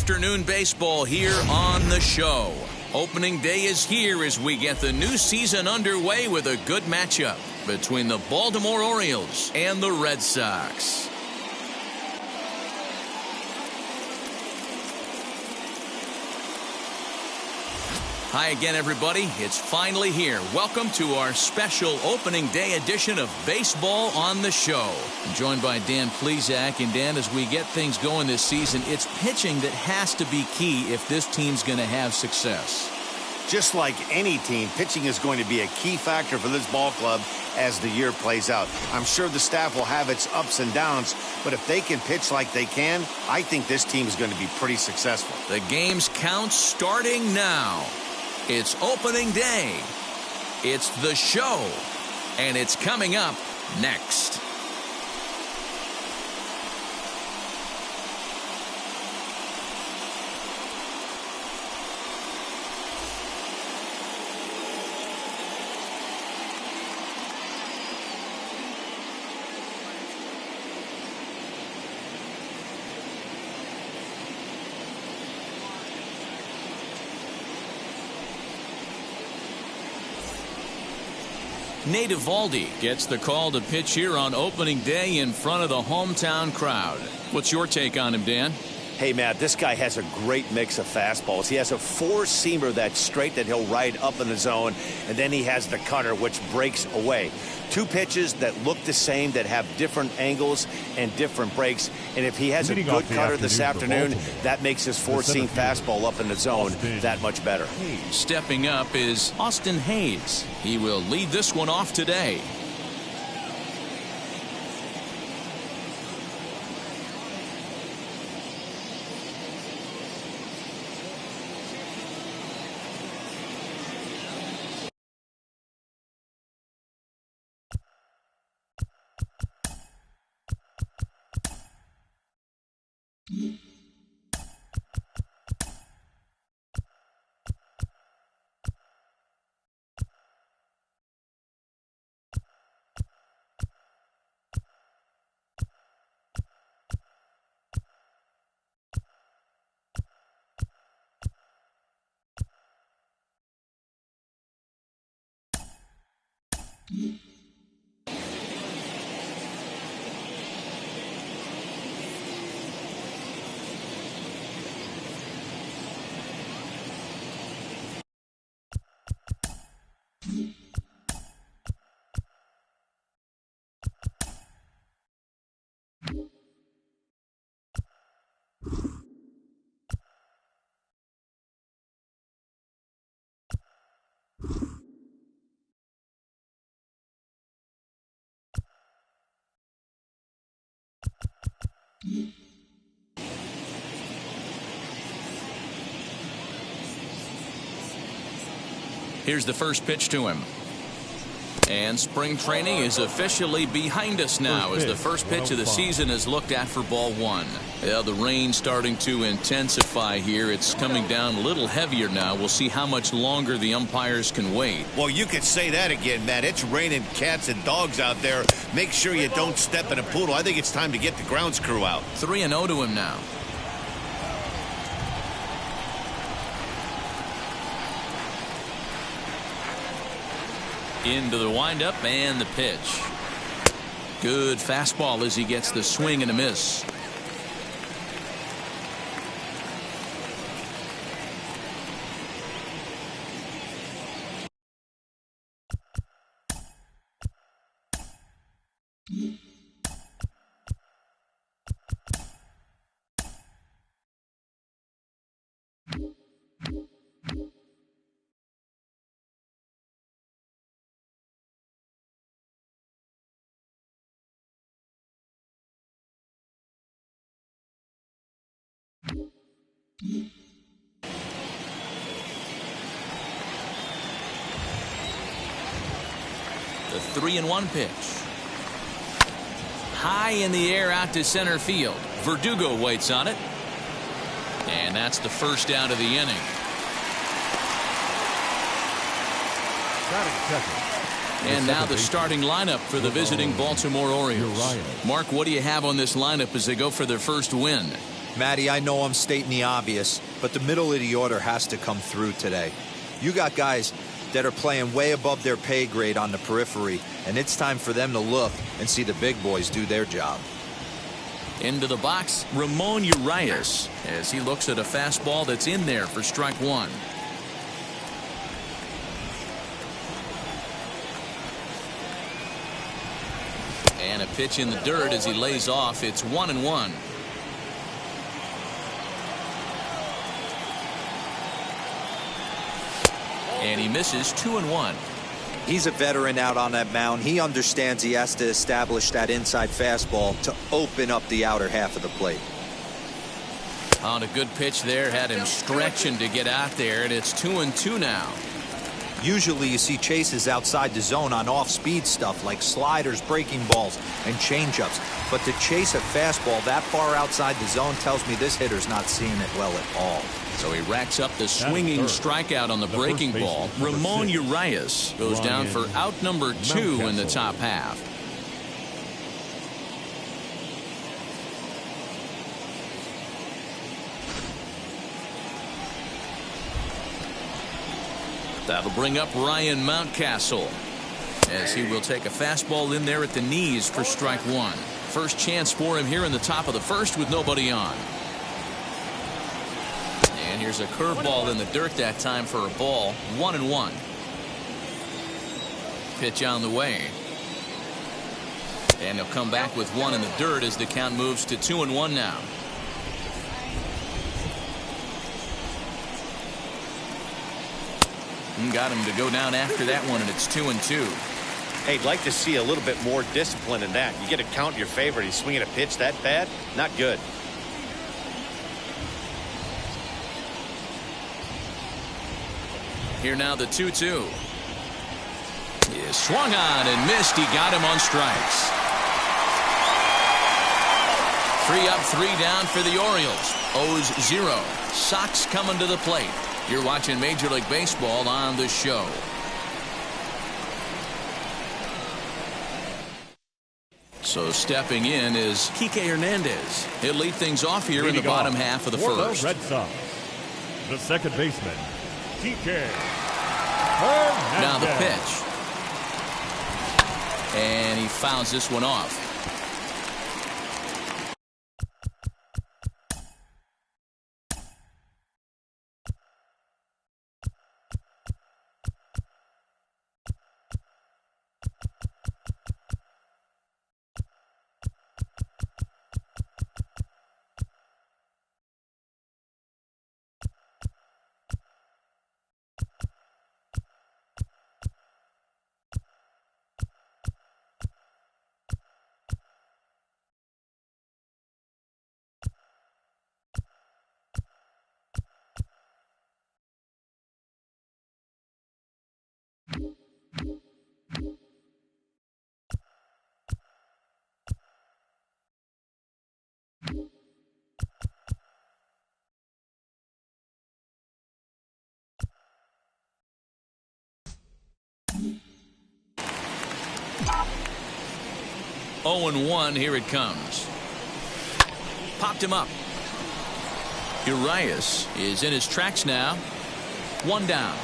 Afternoon baseball here on the show. Opening day is here as we get the new season underway with a good matchup between the Baltimore Orioles and the Red Sox. Hi again, everybody. It's finally here. Welcome to our special opening day edition of Baseball on the Show. I'm joined by Dan Plesac. And Dan, as we get things going this season, it's pitching that has to be key if this team's going to have success. Just like any team, pitching is going to be a key factor for this ball club as the year plays out. I'm sure the staff will have its ups and downs, but if they can pitch like they can, I think this team is going to be pretty successful. The game's count starting now. It's opening day. It's the show. And it's coming up next. Nate Eovaldi gets the call to pitch here on opening day in front of the hometown crowd. What's your take on him, Dan? Hey, Matt, this guy has a great mix of fastballs. He has a four-seamer that's straight that he'll ride up in the zone, and then he has the cutter, which breaks away. Two pitches that look the same, that have different angles and different breaks. And if he has a good cutter this afternoon, that makes his four-seam fastball up in the zone that much better. Stepping up is Austin Hayes. He will lead this one off today. Here's the first pitch to him. And spring training is officially behind us now as the first pitch of the season is looked at for ball one. Yeah, the rain starting to intensify here. It's coming down a little heavier now. We'll see how much longer the umpires can wait. Well, you could say that again, Matt. It's raining cats and dogs out there. Make sure you don't step in a poodle. I think it's time to get the grounds crew out. 3-0 to him now. Into the windup and the pitch. Good fastball as he gets the swing and a miss. The 3-1 pitch. High in the air out to center field. Verdugo waits on it. And that's the first out of the inning. And now the starting lineup for the visiting Baltimore Orioles. Mark, what do you have on this lineup as they go for their first win? Matty, I know I'm stating the obvious, but the middle of the order has to come through today. You got guys that are playing way above their pay grade on the periphery, and it's time for them to look and see the big boys do their job. Into the box, Ramon Urias, as he looks at a fastball that's in there for strike one. And a pitch in the dirt as he lays off. It's 1-1. And he misses 2-1. He's a veteran out on that mound. He understands he has to establish that inside fastball to open up the outer half of the plate. On a good pitch there, had him stretching to get out there, and it's 2-2 now. Usually you see chases outside the zone on off-speed stuff like sliders, breaking balls, and changeups. But to chase a fastball that far outside the zone tells me this hitter's not seeing it well at all. So he racks up the swinging strikeout on the breaking ball. Ramon Urias goes down for out number 2 in the top half. That'll bring up Ryan Mountcastle. as he will take a fastball in there at the knees for strike one. First chance for him here in the top of the first with nobody on. And here's a curveball in the dirt that time for a ball. 1-1. Pitch on the way. And he'll come back with one in the dirt as the count moves to 2-1 now. And got him to go down after that one, and it's 2-2. Hey, I'd like to see a little bit more discipline in that. You get a count in your favor, and he's swinging a pitch that bad? Not good. Here now the 2-2. He is swung on and missed. He got him on strikes. 3 up, 3 down for the Orioles. 0-0. Sox coming to the plate. You're watching Major League Baseball on the show. So stepping in is Kike Hernandez. He'll lead things off here in the bottom half of the first. The Red Sox, the second baseman, Kike Hernandez. Now the pitch. And he fouls this one off. Oh, and 1. Here it comes. Popped him up. Urias is in his tracks now. 1 down.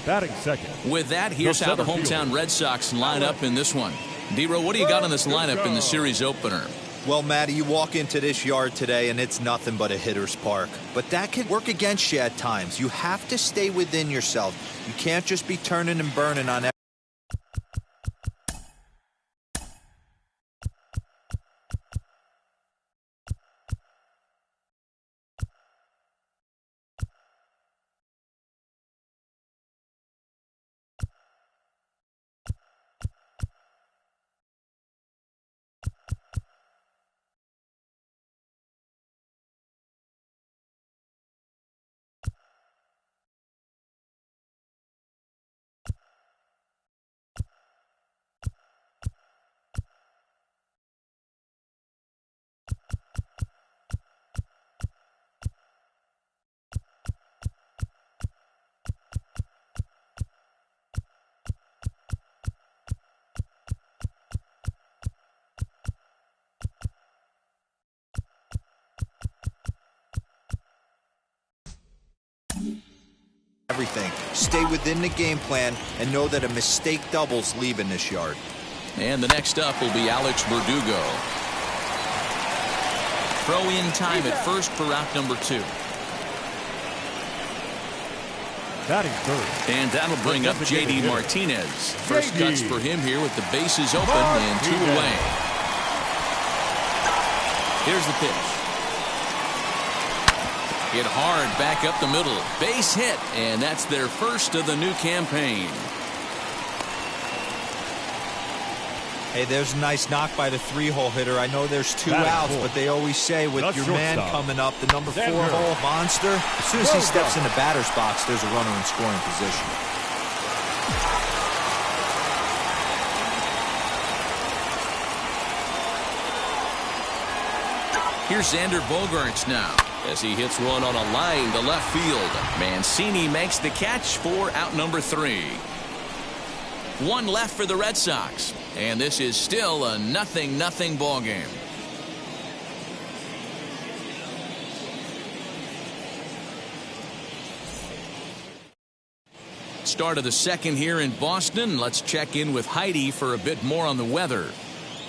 Batting second. With that, here's how the hometown Red Sox line up in this one. D-Row, what do you got on this lineup in the series opener? Well, Matty, you walk into this yard today and it's nothing but a hitter's park. But that can work against you at times. You have to stay within yourself. You can't just be turning and burning on everything. Stay within the game plan and know that a mistake doubles leaving this yard. And the next up will be Alex Verdugo. Throw in time at first for out number 2. Batting third. And that'll bring up J.D. Martinez. First cuts for him here with the bases open and 2 away. Here's the pitch. Hit hard back up the middle. Base hit, and that's their first of the new campaign. Hey, there's a nice knock by the 3-hole hitter. I know there's 2 outs, but they always say with your man coming up, the number 4-hole monster, as soon as he steps in the batter's box, there's a runner in scoring position. Here's Xander Bogaerts now as he hits one on a line to left field. Mancini makes the catch for out number 3. 1 left for the Red Sox, and this is still a 0-0 ball game. start of the second here in Boston. Let's check in with Heidi for a bit more on the weather.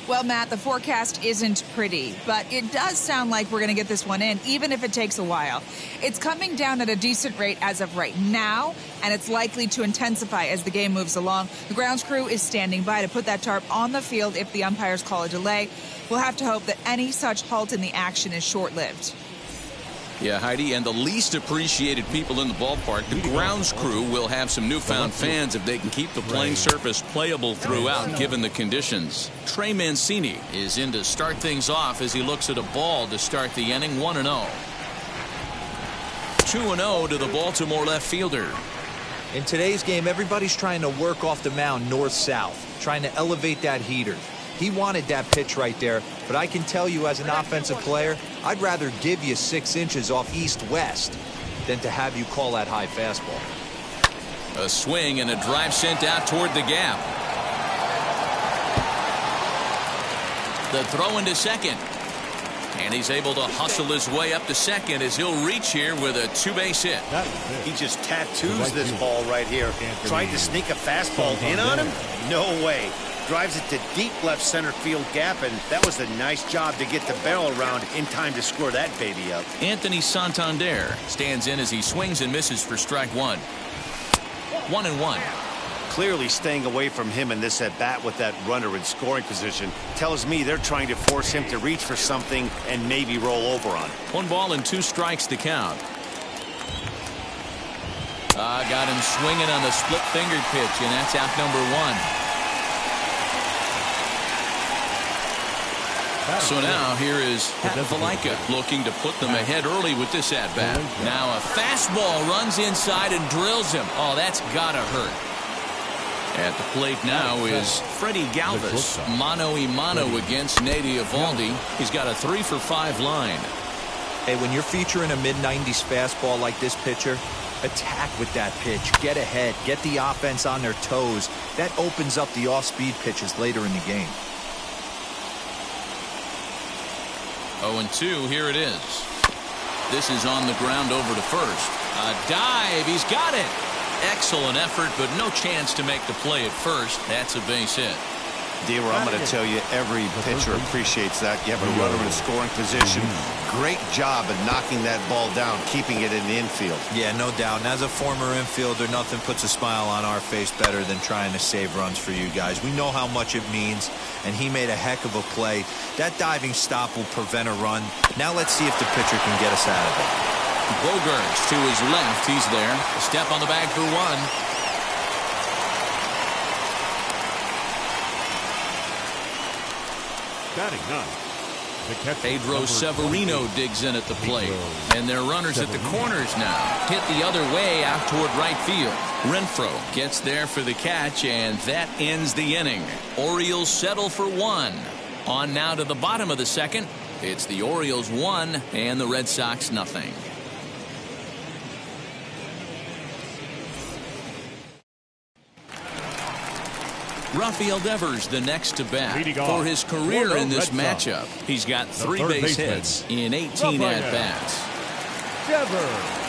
Well, Matt, the forecast isn't pretty, but it does sound like we're going to get this one in, even if it takes a while. It's coming down at a decent rate as of right now, and it's likely to intensify as the game moves along. The grounds crew is standing by to put that tarp on the field if the umpires call a delay. We'll have to hope that any such halt in the action is short-lived. Yeah, Heidi, and the least appreciated people in the ballpark, the grounds crew, will have some newfound fans if they can keep the playing surface playable throughout, given the conditions. Trey Mancini is in to start things off as he looks at a ball to start the inning. 1-0. 2-0 to the Baltimore left fielder. In today's game, everybody's trying to work off the mound north-south, trying to elevate that heater. He wanted that pitch right there, but I can tell you as an offensive player, I'd rather give you 6 inches off east-west than to have you call that high fastball. A swing and a drive sent out toward the gap. The throw into second. And he's able to hustle his way up to second as he'll reach here with a 2-base hit. He just tattoos this ball right here. Tried to sneak a fastball in on him? No way. Drives it to deep left center field gap, and that was a nice job to get the barrel around in time to score that baby up. Anthony Santander stands in as he swings and misses for strike one. 1-1. Clearly staying away from him in this at-bat with that runner in scoring position tells me they're trying to force him to reach for something and maybe roll over on. 1 ball and 2 strikes to count. Got him swinging on the split-fingered pitch, and that's out number 1. So now here is Valaika looking to put them ahead early with this at-bat. Now a fastball runs inside and drills him. Oh, that's gotta hurt. At the plate now is Freddie Galvis. Mano-a-mano against Nate Eovaldi. He's got a 3-for-5 line. Hey, when you're featuring a mid-90s fastball like this pitcher, attack with that pitch. Get ahead. Get the offense on their toes. That opens up the off-speed pitches later in the game. 0-2, here it is. This is on the ground over to first. A dive, he's got it. Excellent effort, but no chance to make the play at first. That's a base hit. Deaver, I'm going to tell you, every pitcher appreciates that. You have a runner in a scoring position. Great job at knocking that ball down, keeping it in the infield. Yeah, no doubt. And as a former infielder, nothing puts a smile on our face better than trying to save runs for you guys. We know how much it means, and he made a heck of a play. That diving stop will prevent a run. Now let's see if the pitcher can get us out of it. Bogarts to his left. He's there. A step on the bag for 1. Batting 9. Pedro Severino digs in at the plate. And they're runners at the corners now. Hit the other way out toward right field. Renfroe gets there for the catch, and that ends the inning. Orioles settle for 1. On now to the bottom of the second. It's the Orioles 1 and the Red Sox nothing. Rafael Devers the next to bat for his career in this matchup. He's got 3 base hits in 18 at-bats. Devers.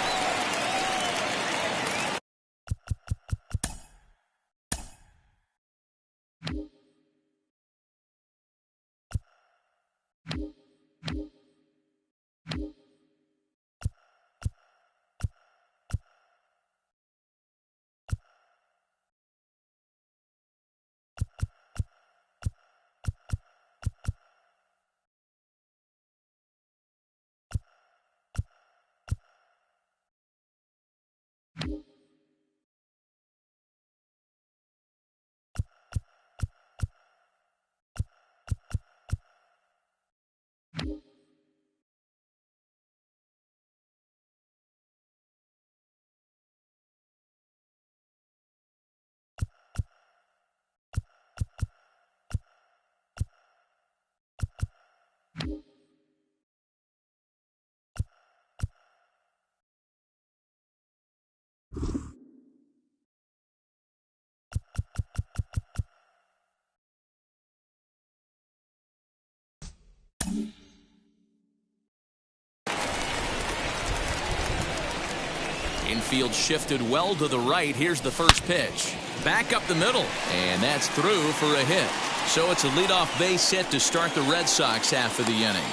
Infield shifted well to the right. Here's the first pitch. Back up the middle, and that's through for a hit. So it's a leadoff base hit to start the Red Sox half of the inning.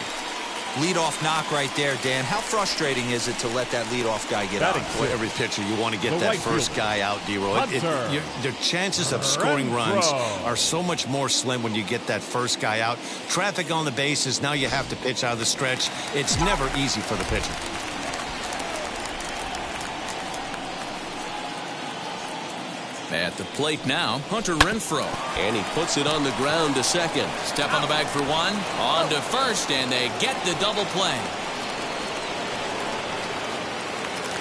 Leadoff knock right there, Dan. How frustrating is it to let that leadoff guy get out? Boy, every pitcher, you want to get that first guy out, D-Roll. The chances of scoring runs are so much more slim when you get that first guy out. Traffic on the bases, now you have to pitch out of the stretch. It's never easy for the pitcher. At the plate now, Hunter Renfroe. And he puts it on the ground to second. Step on the bag for one. On to first, and they get the double play.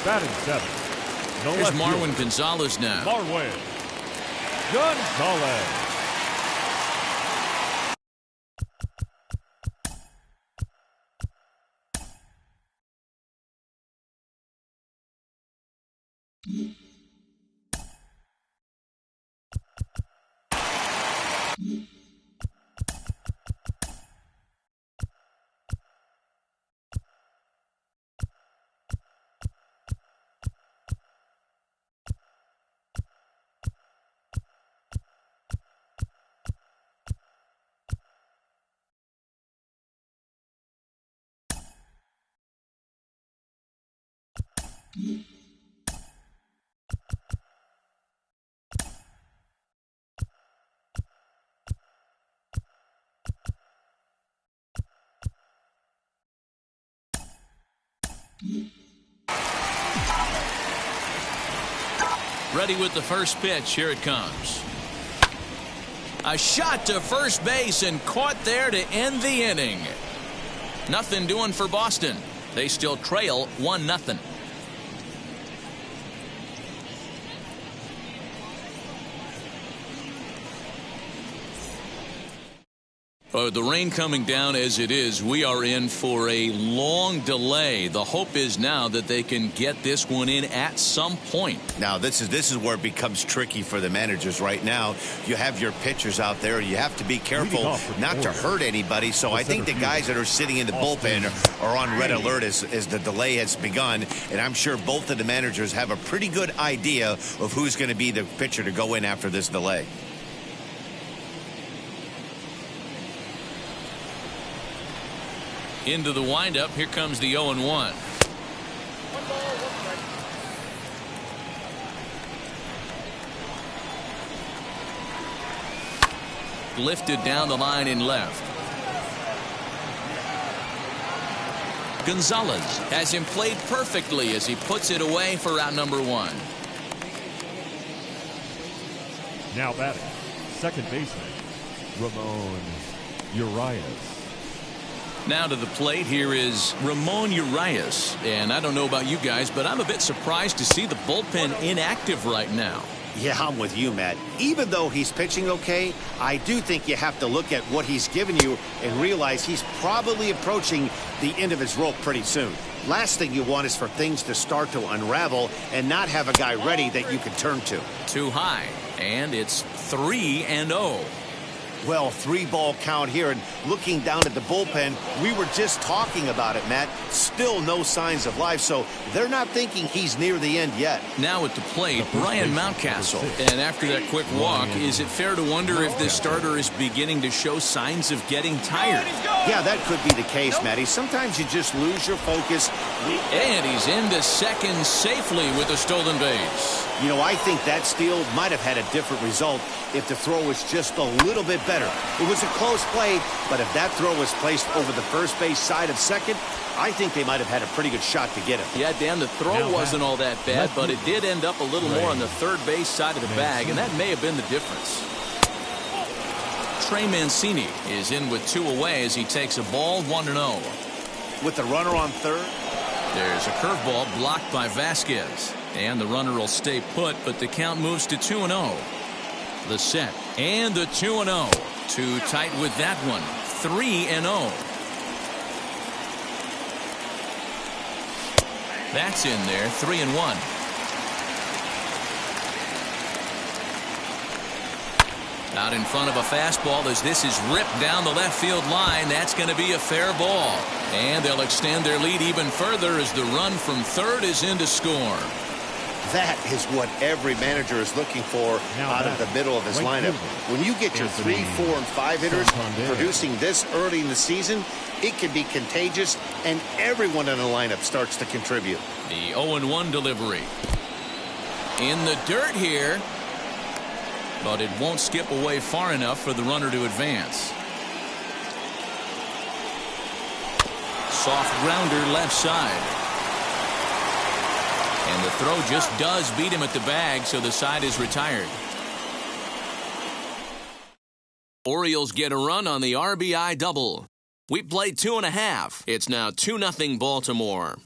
Batting seventh. Here's Marwin Gonzalez now. Marwin Gonzalez. Ready with the first pitch. Here it comes. A shot to first base and caught there to end the inning. Nothing doing for Boston. They still trail 1-0. The rain coming down as it is, we are in for a long delay. The hope is now that they can get this one in at some point. Now, this is where it becomes tricky for the managers right now. You have your pitchers out there. You have to be careful not to hurt anybody. So I think the guys that are sitting in the bullpen are on red alert as the delay has begun. And I'm sure both of the managers have a pretty good idea of who's going to be the pitcher to go in after this delay. Into the windup. Here comes the 0-1. Lifted down the line in left. Gonzalez has him played perfectly as he puts it away for out number one. Now batting, second baseman, Ramon Urias. Now to the plate, here is Ramon Urias. And I don't know about you guys, but I'm a bit surprised to see the bullpen inactive right now. Yeah, I'm with you, Matt. Even though he's pitching okay, I do think you have to look at what he's given you and realize he's probably approaching the end of his rope pretty soon. Last thing you want is for things to start to unravel and not have a guy ready that you can turn to. Too high, and it's 3-0. Well, 3-ball count here, and looking down at the bullpen, we were just talking about it, Matt. Still no signs of life, so they're not thinking he's near the end yet. Now at the plate, Brian Mountcastle. And after that quick walk, is it fair to wonder if this starter is beginning to show signs of getting tired? Yeah, that could be the case, Matty. Sometimes you just lose your focus. And he's into second safely with a stolen base. You know, I think that steal might have had a different result if the throw was just a little bit better. It was a close play, but if that throw was placed over the first base side of second, I think they might have had a pretty good shot to get him. Yeah, Dan, the throw wasn't all that bad, but it did end up a little more on the third base side of the bag, and that may have been the difference. Trey Mancini is in with two away as he takes a ball 1-0. With the runner on third. There's a curveball blocked by Vasquez. And the runner will stay put, but the count moves to 2-0. The set and the 2-0. Too tight with that one. 3-0. That's in there. 3-1. Out in front of a fastball as this is ripped down the left field line. That's going to be a fair ball. And they'll extend their lead even further as the run from third is in to score. That is what every manager is looking for out of the middle of his lineup. When you get your 3, 4, and 5 hitters producing this early in the season, it can be contagious, and everyone in the lineup starts to contribute. The 0-1 delivery. In the dirt here, but it won't skip away far enough for the runner to advance. Soft grounder left side. And the throw just does beat him at the bag, so the side is retired. Orioles get a run on the RBI double. We played 2.5. It's now 2-0 Baltimore.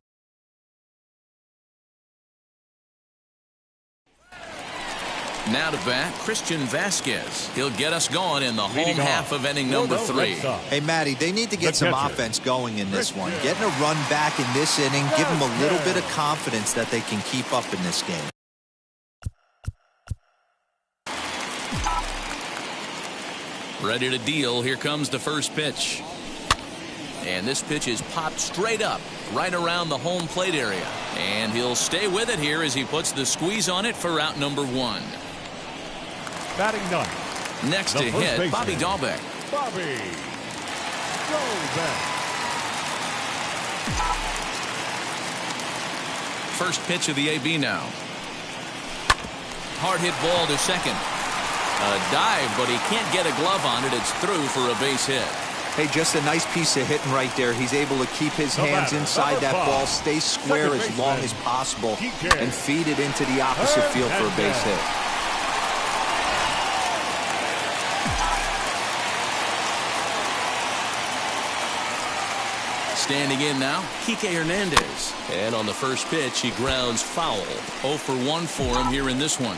Now to bat, Christian Vasquez. He'll get us going in the home half of inning number 3. Hey, Matty, they need to get some offense going in this one. Getting a run back in this inning, give them a little bit of confidence that they can keep up in this game. Ready to deal. Here comes the first pitch. And this pitch is popped straight up, right around the home plate area. And he'll stay with it here as he puts the squeeze on it for out number 1. Batting ninth. Next to hit, Bobby Dahlbeck. Bobby Dahlbeck. First pitch of the AB now. Hard hit ball to second. A dive, but he can't get a glove on it. It's through for a base hit. Hey, just a nice piece of hitting right there. He's able to keep his hands inside that ball, stay square as long as possible, and feed it into the opposite field for a base hit. Standing in now, Kike Hernandez. And on the first pitch, he grounds foul. 0 for 1 for him here in this one.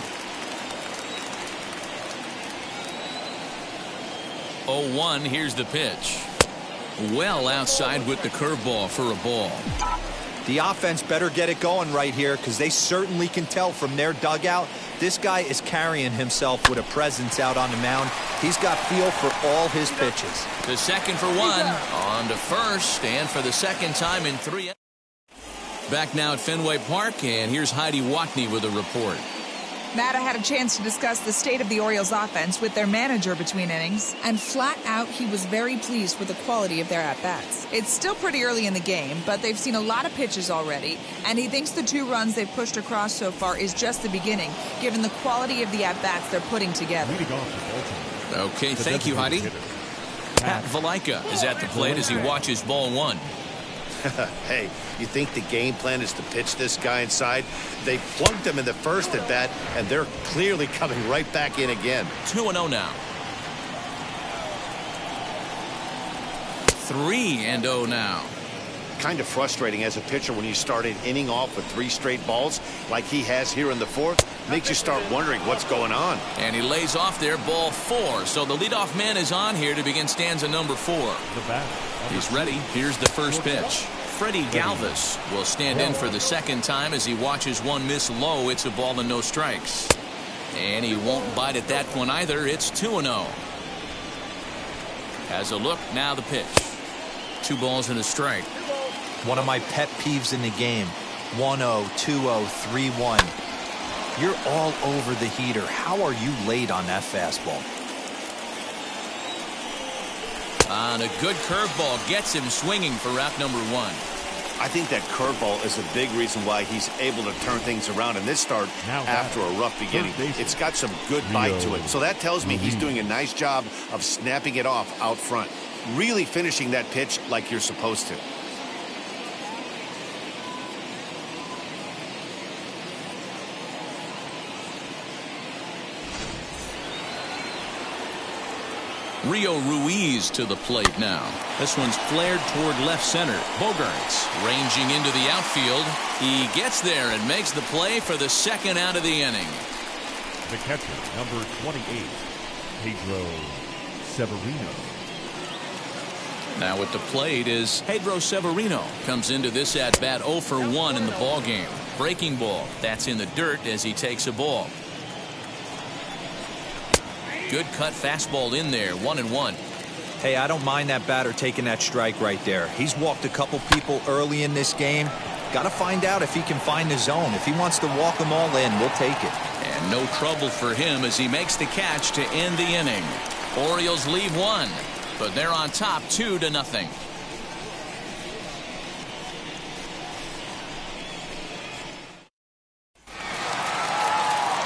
0-1, here's the pitch. Well outside with the curveball for a ball. The offense better get it going right here, because they certainly can tell from their dugout this guy is carrying himself with a presence out on the mound. He's got feel for all his pitches. The second for 1. On to first, and for the second time in 3. Back now at Fenway Park, and here's Heidi Watney with a report. Matt, I had a chance to discuss the state of the Orioles offense with their manager between innings, and flat out he was very pleased with the quality of their at-bats. It's still pretty early in the game, but they've seen a lot of pitches already, and he thinks the 2 runs they've pushed across so far is just the beginning, given the quality of the at-bats they're putting together. Okay, thank you, Heidi. Pat Valaika is at the plate as he watches ball 1. Hey, you think the game plan is to pitch this guy inside? They plugged him in the first at bat, and they're clearly coming right back in again. 2-0 now. 3-0 now. Kind of frustrating as a pitcher when you start an inning off with 3 straight balls like he has here in the 4th. Makes you start wondering what's going on. And he lays off there, ball 4. So the leadoff man is on here to begin stanza number 4. He's ready. Here's the first pitch. Freddie Galvis will stand in for the second time as he watches one miss low. It's a ball and no strikes. And he won't bite at that one either. It's 2-0. Has a look. Now the pitch. 2 balls and a strike. One of my pet peeves in the game. 1-0, 2-0, 3-1. You're all over the heater. How are you late on that fastball? On a good curveball gets him swinging for out number 1. I think that curveball is a big reason why he's able to turn things around in this start after a rough beginning. It's got some good bite to it. So that tells me he's doing a nice job of snapping it off out front. Really finishing that pitch like you're supposed to. Rio Ruiz to the plate now. This one's flared toward left center. Bogarts ranging into the outfield. He gets there and makes the play for the second out of the inning. The catcher, number 28, Pedro Severino. Now at the plate is Pedro Severino. Comes into this at-bat 0 for 1 in the ball game. Breaking ball. That's in the dirt as he takes a ball. Good cut fastball in there, 1-1. Hey, I don't mind that batter taking that strike right there. He's walked a couple people early in this game. Got to find out if he can find the zone. If he wants to walk them all in, we'll take it. And no trouble for him as he makes the catch to end the inning. Orioles leave one, but they're on top 2-0.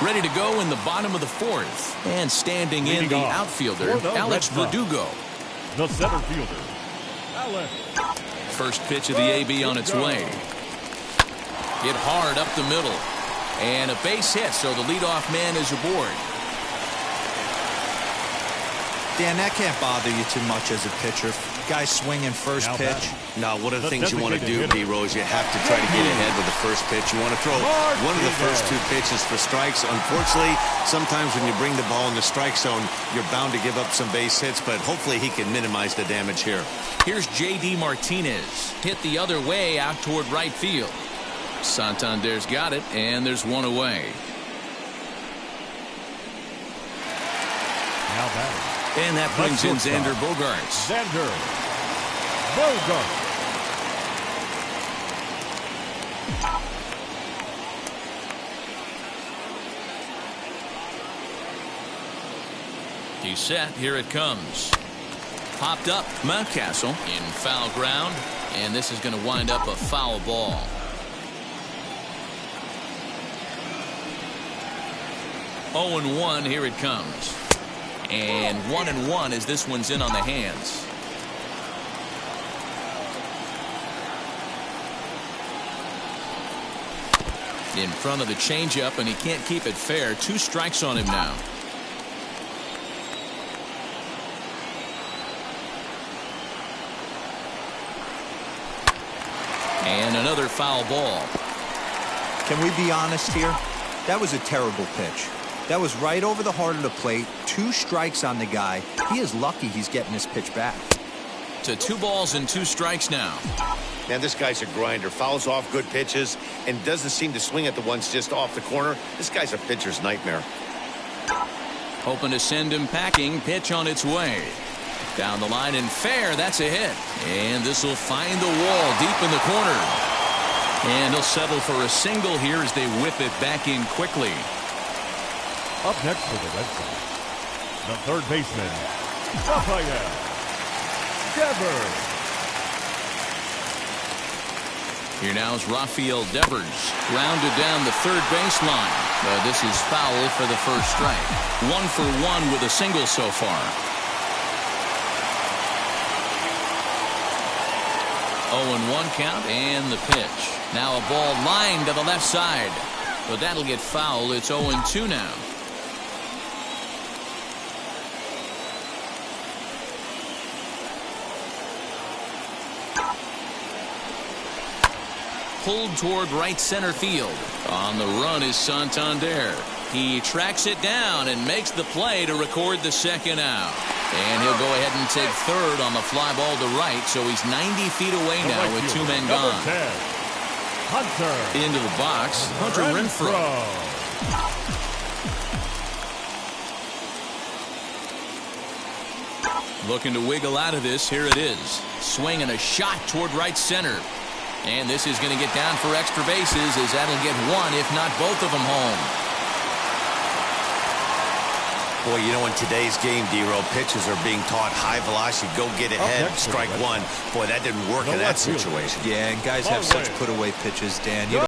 Ready to go in the bottom of the fourth. And standing in the outfielder, Alex Verdugo. The center fielder, Alex. First pitch of the AB on its way. Hit hard up the middle. And a base hit, so the leadoff man is aboard. Dan, that can't bother you too much as a pitcher. Guy swinging first pitch. Now, one of the things you want to do, D-Row, is you have to try to get ahead with the first pitch. You want to throw one of the first 2 pitches for strikes. Unfortunately, sometimes when you bring the ball in the strike zone, you're bound to give up some base hits, but hopefully he can minimize the damage here. Here's J.D. Martinez. Hit the other way out toward right field. Santander's got it, and there's one away. Now batting. And that brings in Xander Bogaerts. Xander Bogaerts. He's set. Here it comes. Popped up. Mountcastle in foul ground. And this is going to wind up a foul ball. Oh and 1. Here it comes. And 1-1 as this one's in on the hands. In front of the changeup, and he can't keep it fair. 2 strikes on him now. And another foul ball. Can we be honest here? That was a terrible pitch. That was right over the heart of the plate. 2 strikes on the guy. He is lucky he's getting this pitch back. To 2 balls and 2 strikes now. Man, this guy's a grinder. Fouls off good pitches and doesn't seem to swing at the ones just off the corner. This guy's a pitcher's nightmare. Hoping to send him packing. Pitch on its way. Down the line and fair. That's a hit. And this will find the wall deep in the corner. And he'll settle for a single here as they whip it back in quickly. Up next for the Red Sox, the third baseman, Rafael Devers. Here now is Rafael Devers. Grounded down the third baseline. This is foul for the first strike. 1 for 1 with a single so far. 0-1 count and the pitch. Now a ball lined to the left side. But that'll get fouled. It's 0-2 now. Pulled toward right center field. On the run is Santander. He tracks it down and makes the play to record the second out. And he'll go ahead and take third on the fly ball to right, so he's 90 feet away now with 2 men gone. Hunter. Into the box, Hunter Renfroe. Looking to wiggle out of this. Here it is. Swinging a shot toward right center. And this is going to get down for extra bases as that'll get 1, if not both of them home. Boy, you know, in today's game, D-Row, pitchers are being taught high velocity, go get ahead, strike 1. Boy, that didn't work in that situation. Yeah, and guys have such put-away pitches, Dan. You